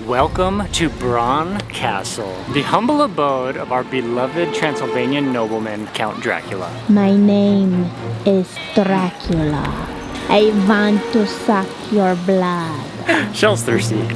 Welcome to Dracula Castle, the humble abode of our beloved Transylvanian nobleman, Count Dracula. My name is Dracula. I want to suck your blood. Chelle's thirsty.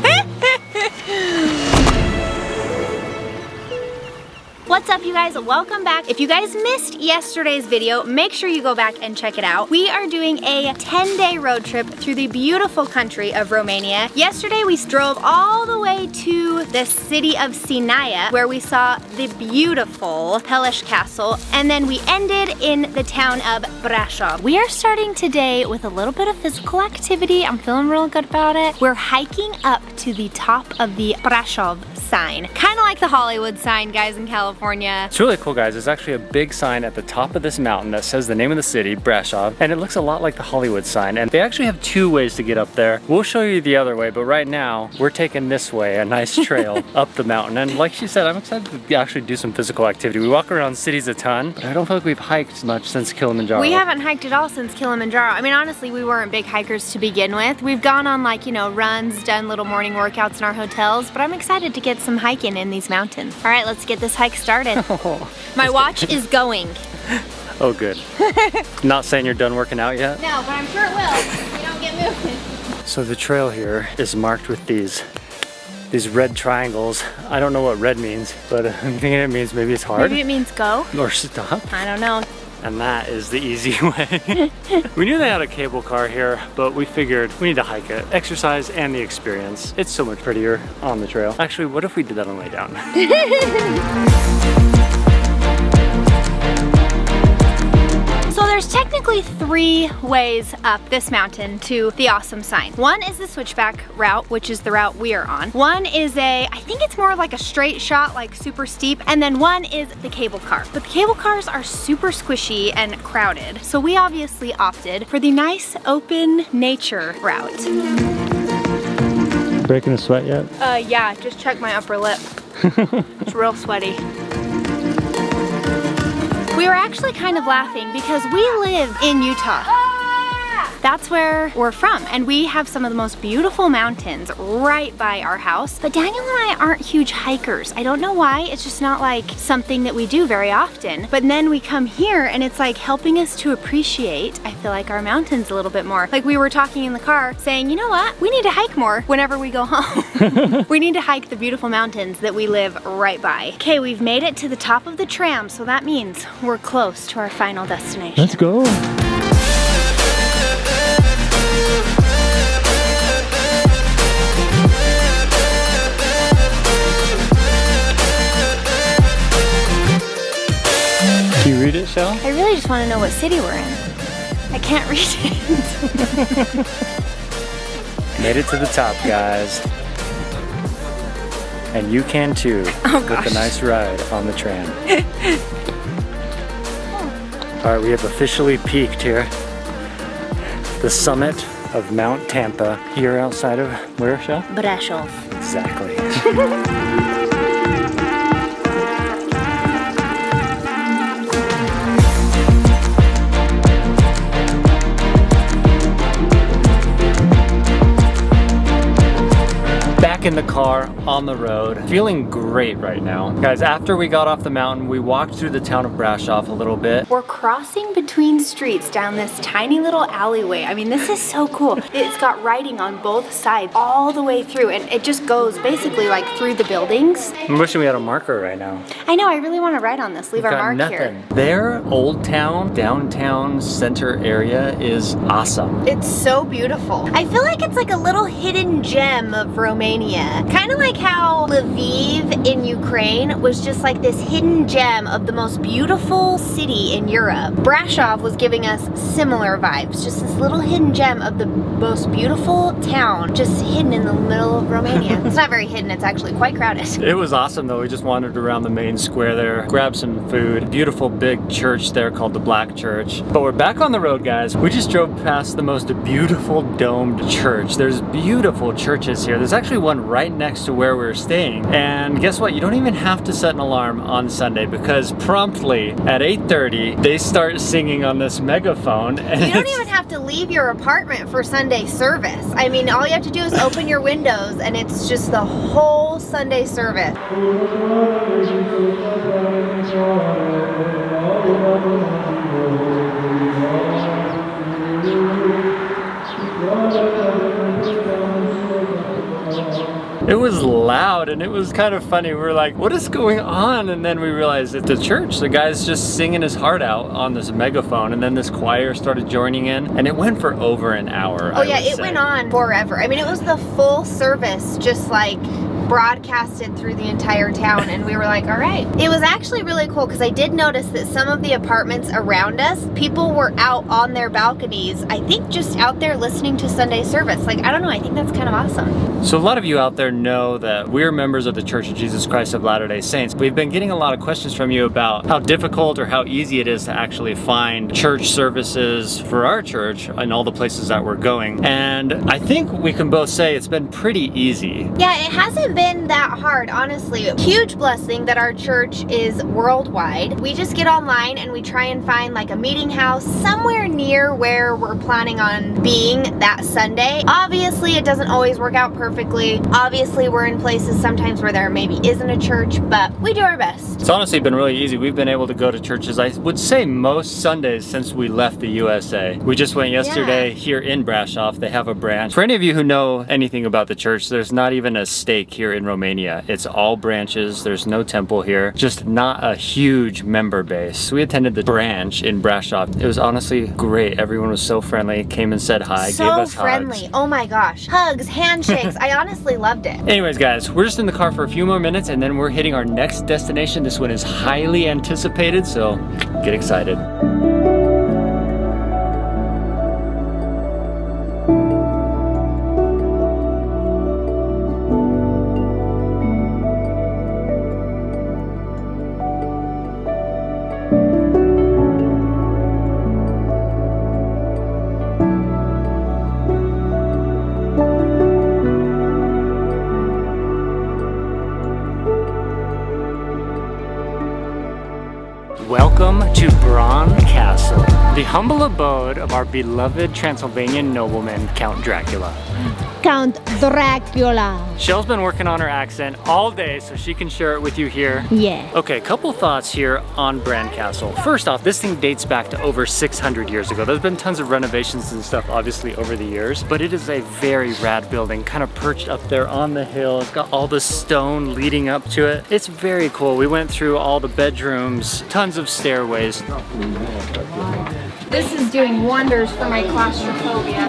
What's up, you guys? Welcome back. If you guys missed yesterday's video, make sure you go back and check it out. We are doing a 10-day road trip through the beautiful country of Romania. Yesterday, we drove all the way to the city of Sinaia, where we saw the beautiful Perched Castle, and then we ended in the town of Brasov. We are starting today with a little bit of physical activity. I'm feeling real good about it. We're hiking up to the top of the Brasov sign. Kind of like the Hollywood sign, guys, in California. It's really cool, guys. There's actually a big sign at the top of this mountain that says the name of the city, Brasov, and it looks a lot like the Hollywood sign. And they actually have two ways to get up there. We'll show you the other way, but right now we're taking this way, a nice trail up the mountain. And like she said, I'm excited to actually do some physical activity. We walk around cities a ton, but I don't feel like we've hiked much since Kilimanjaro. We haven't hiked at all since Kilimanjaro. I mean, honestly, we weren't big hikers to begin with. We've gone on, like, you know, runs, done little morning workouts in our hotels, but I'm excited to get some hiking in these mountains. All right, let's get this hike started. My watch is going. Oh, good. Not saying you're done working out yet? No, but I'm sure it will if we don't get moving. So the trail here is marked with these red triangles. I don't know what red means, but I'm thinking it means maybe it's hard. Maybe it means go. Or stop. I don't know. And that is the easy way. We knew they had a cable car here, but we figured we need to hike it. Exercise and the experience. It's so much prettier on the trail. Actually, what if we did that on the way down? So there's technically 3 ways up this mountain to the awesome sign. One is the switchback route, which is the route we are on. One is I think it's more like a straight shot, like super steep. And then one is the cable car. But the cable cars are super squishy and crowded. So we obviously opted for the nice open nature route. Breaking a sweat yet? Yeah, just check my upper lip. It's real sweaty. We were actually kind of laughing because we live in Utah. That's where we're from, and we have some of the most beautiful mountains right by our house. But Daniel and I aren't huge hikers. I don't know why, it's just not like something that we do very often. But then we come here and it's like helping us to appreciate, I feel like, our mountains a little bit more. Like we were talking in the car saying, you know what? We need to hike more whenever we go home. We need to hike the beautiful mountains that we live right by. Okay, we've made it to the top of the tram, so that means we're close to our final destination. Let's go. Can you read it, Chelle? I really just want to know what city we're in. I can't read it. Made it to the top, guys. And you can too, with a nice ride on the tram. All right, we have officially peaked here. The summit of Mount Tampa, here outside of, where, Chelle? Brasov. Exactly. In the car, on the road, feeling great right now. Guys, after we got off the mountain, we walked through the town of Brasov a little bit. We're crossing between streets down this tiny little alleyway. I mean, this is so cool. It's got writing on both sides all the way through, and it just goes basically like through the buildings. I'm wishing we had a marker right now. I know, I really want to write on this, leave our mark here. Their old town, downtown center area is awesome. It's so beautiful. I feel like it's like a little hidden gem of Romania. Kind of like how Lviv in Ukraine was just like this hidden gem of the most beautiful city in Europe. Brasov was giving us similar vibes, just this little hidden gem of the most beautiful town just hidden in the middle of Romania. It's not very hidden, it's actually quite crowded. It was awesome though. We just wandered around the main square there, grabbed some food. Beautiful big church there called the Black Church. But we're back on the road, guys. We just drove past the most beautiful domed church. There's beautiful churches here. There's actually one one right next to where we were staying. And guess what? You don't even have to set an alarm on Sunday because promptly at 8:30 they start singing on this megaphone. And you don't even have to leave your apartment for Sunday service. I mean, all you have to do is open your windows and it's just the whole Sunday service. It was loud and it was kind of funny. We were like, what is going on? And then we realized at the church, the guy's just singing his heart out on this megaphone, and then this choir started joining in, and it went for over an hour. Oh yeah, it went on forever. I mean, it was the full service, just like broadcasted through the entire town, and we were like, all right. It was actually really cool because I did notice that some of the apartments around us, people were out on their balconies, I think just out there listening to Sunday service. Like, I don't know, I think that's kind of awesome. So a lot of you out there know that we're members of the Church of Jesus Christ of Latter-day Saints. We've been getting a lot of questions from you about how difficult or how easy it is to actually find church services for our church in all the places that we're going. And I think we can both say it's been pretty easy. Yeah, it hasn't been that hard, honestly. Huge blessing that our church is worldwide. We just get online and we try and find like a meeting house somewhere near where we're planning on being that Sunday. Obviously, it doesn't always work out perfectly. Obviously, we're in places sometimes where there maybe isn't a church, but we do our best. It's honestly been really easy. We've been able to go to churches, I would say most Sundays since we left the USA. We just went yesterday here in Brasov. They have a branch. For any of you who know anything about the church, there's not even a stake here in Romania. It's all branches. There's no temple here. Just not a huge member base. We attended the branch in Brasov. It was honestly great. Everyone was so friendly, came and said hi, gave us friendly. hugs. Oh my gosh. Hugs, handshakes. I honestly loved it. Anyways, guys, we're just in the car for a few more minutes and then we're hitting our next destination. This one is highly anticipated, so get excited. Welcome to Bran Castle, the humble abode of our beloved Transylvanian nobleman, Count Dracula. Count Dracula. Shell's been working on her accent all day so she can share it with you here. Yeah. Okay, couple thoughts here on Bran Castle. First off, this thing dates back to over 600 years ago. There's been tons of renovations and stuff obviously over the years, but it is a very rad building, kind of perched up there on the hill. It's got all the stone leading up to it. It's very cool. We went through all the bedrooms, tons of stairways. This is doing wonders for my claustrophobia.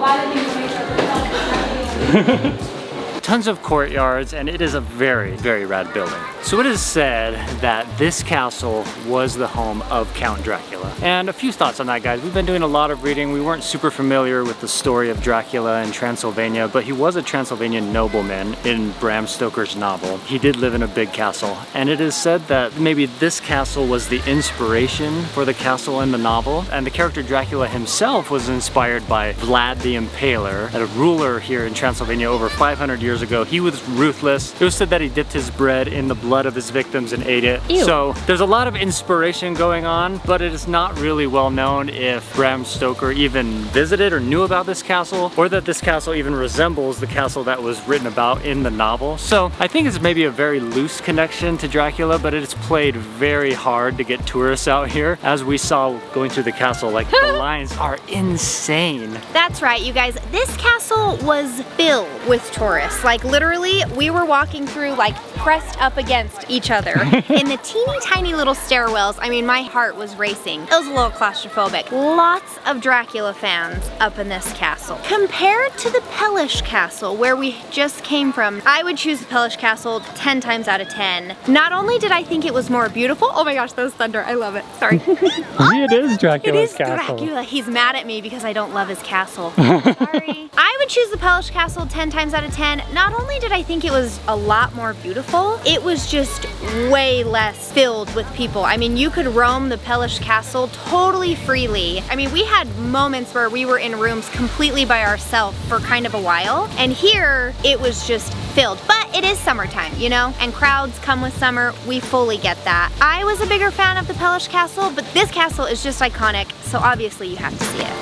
Tons of courtyards, and it is a very, very rad building. So it is said that this castle was the home of Count Dracula. And a few thoughts on that, guys. We've been doing a lot of reading. We weren't super familiar with the story of Dracula in Transylvania, but he was a Transylvanian nobleman in Bram Stoker's novel. He did live in a big castle, and it is said that maybe this castle was the inspiration for the castle in the novel, and the character Dracula himself was inspired by Vlad the Impaler, a ruler here in Transylvania over 500 years ago. He was ruthless. It was said that he dipped his bread in the blood of his victims and ate it. Ew. So there's a lot of inspiration going on, but it is not really well known if Bram Stoker even visited or knew about this castle, or that this castle even resembles the castle that was written about in the novel. So I think it's maybe a very loose connection to Dracula, but it's played very hard to get tourists out here. As we saw going through the castle, like the lines are insane. That's right, you guys. This castle was filled with tourists. Like literally, we were walking through like pressed up against each other in the teeny tiny little stairwells. I mean, my heart was racing. It was a little claustrophobic. Lots of Dracula fans up in this castle. Compared to the Pellish Castle, where we just came from, I would choose the Pellish Castle 10 times out of 10. Not only did I think it was more beautiful, oh my gosh, that was thunder, I love it, sorry. It is Dracula's castle. Dracula. He's mad at me because I don't love his castle. Sorry. I would choose the Pellish Castle 10 times out of 10 not only did I think it was a lot more beautiful, it was just way less filled with people. I mean, you could roam the Perched Castle totally freely. I mean, we had moments where we were in rooms completely by ourselves for kind of a while, and here it was just filled. But it is summertime, you know, and crowds come with summer. We fully get that. I was a bigger fan of the Perched Castle, but this castle is just iconic, so obviously you have to see it.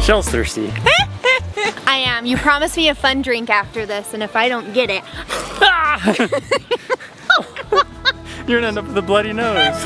Shell's thirsty. I am. You promised me a fun drink after this, and if I don't get it... You're gonna end up with a bloody nose.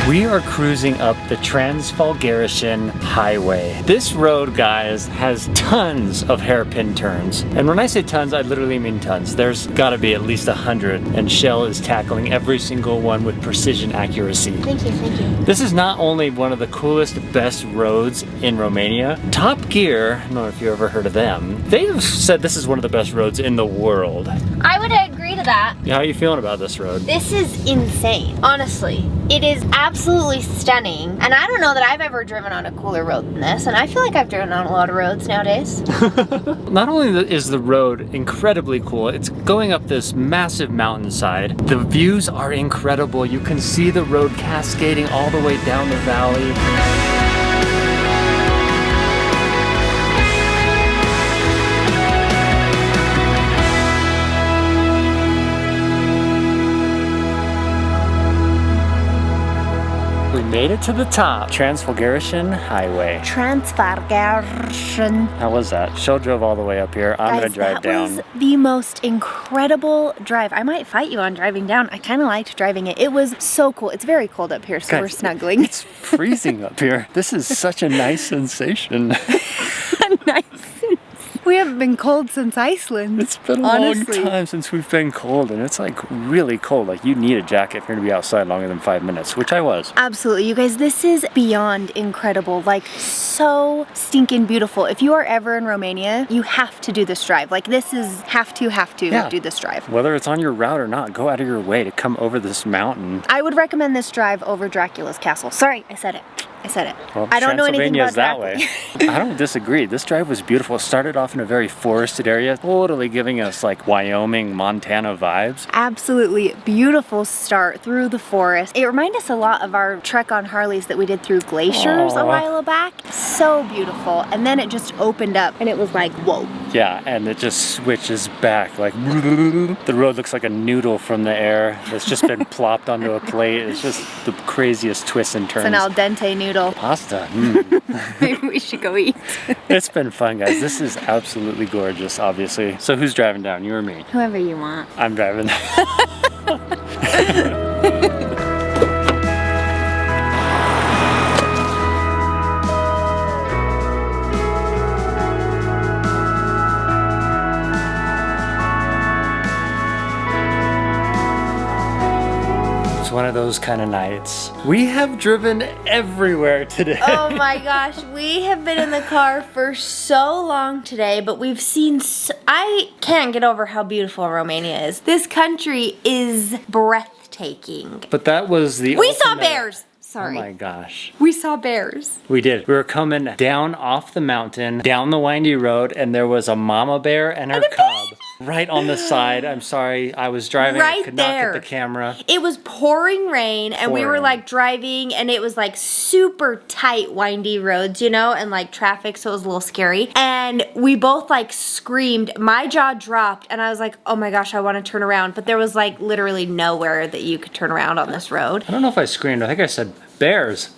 We are cruising up the Transfagarasen Highway. This road, guys, has tons of hairpin turns. And when I say tons, I literally mean tons. There's gotta be at least 100, and Shell is tackling every single one with precision accuracy. Thank you, thank you. This is not only one of the coolest, best roads in Romania. Top Gear, I don't know if you ever heard of them, they've said this is one of the best roads in the world. I would agree to that. How are you feeling about this road? This is insane, honestly. It is absolutely stunning, and I don't know that I've ever driven on a cooler road than this, and I feel like I've driven on a lot of roads nowadays. Not only is the road incredibly cool, it's going up this massive mountainside. The views are incredible. You can see the road cascading all the way down the valley. Made it to the top. Transfagarasen Highway. Transfagarasen. How was that? Shell drove all the way up here. I'm gonna drive down. That was the most incredible drive. I might fight you on driving down. I kind of liked driving it. It was so cool. It's very cold up here, so Guys, we're snuggling. It's freezing up here. This is such a nice sensation. Nice. We haven't been cold since Iceland. It's been a long time since we've been cold, and it's like really cold. Like you need a jacket if you're gonna be outside longer than 5 minutes, which I was. Absolutely, you guys, this is beyond incredible. Like so stinking beautiful. If you are ever in Romania, you have to do this drive. Like this is have to do this drive. Whether it's on your route or not, go out of your way to come over this mountain. I would recommend this drive over Dracula's Castle. Sorry, I said it. I said it. Well, I don't know anything about that way. I don't disagree. This drive was beautiful. It started off in a very forested area, totally giving us like Wyoming, Montana vibes. Absolutely beautiful start through the forest. It reminded us a lot of our trek on Harleys that we did through glaciers a while back. So beautiful. And then it just opened up and it was like, whoa. Yeah, and it just switches back. Like the road looks like a noodle from the air that's just been plopped onto a plate. It's just the craziest twists and turns. It's an al dente noodle. Pasta. Maybe we should go eat. It's been fun, guys. This is absolutely gorgeous, obviously. So who's driving down, you or me? Whoever you want. I'm driving. One of those kind of nights. We have driven everywhere today. Oh my gosh, we have been in the car for so long today, but we've seen I can't get over how beautiful Romania is. This country is breathtaking. But that was the We saw bears! Sorry. Oh my gosh. We saw bears. We did. We were coming down off the mountain, down the windy road, and there was a mama bear and her cub right on the side. I'm sorry, I was driving, I Right could there. not get the camera. It was pouring rain, and we were Pouring. like driving, and it was like super tight, windy roads, you know, and like traffic, so it was a little scary. And we both like screamed. My jaw dropped, and I was like, oh my gosh, I want to turn around. But there was like literally nowhere that you could turn around on this road. I don't know if I screamed. I think I said bears.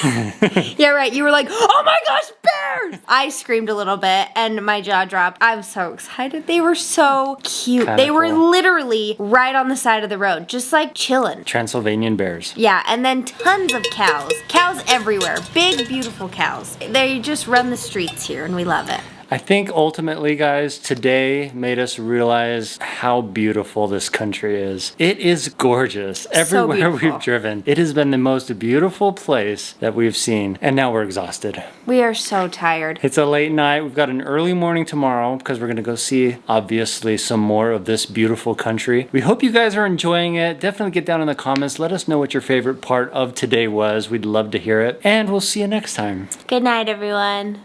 Yeah, right. You were like, oh my gosh, bears! I screamed a little bit, and my jaw dropped. I was so excited. They were so cute. Kinda They were cool. literally right on the side of the road, just like chilling. Transylvanian bears. Yeah, and then tons of cows. Cows everywhere. Big, beautiful cows. They just run the streets here, and we love it. I think ultimately, guys, today made us realize how beautiful this country is. It is gorgeous. Everywhere beautiful. we've driven, it has been the most beautiful place that we've seen. And now we're exhausted. We are so tired. It's a late night. We've got an early morning tomorrow because we're going to go see, obviously, some more of this beautiful country. We hope you guys are enjoying it. Definitely get down in the comments. Let us know what your favorite part of today was. We'd love to hear it. And we'll see you next time. Good night, everyone.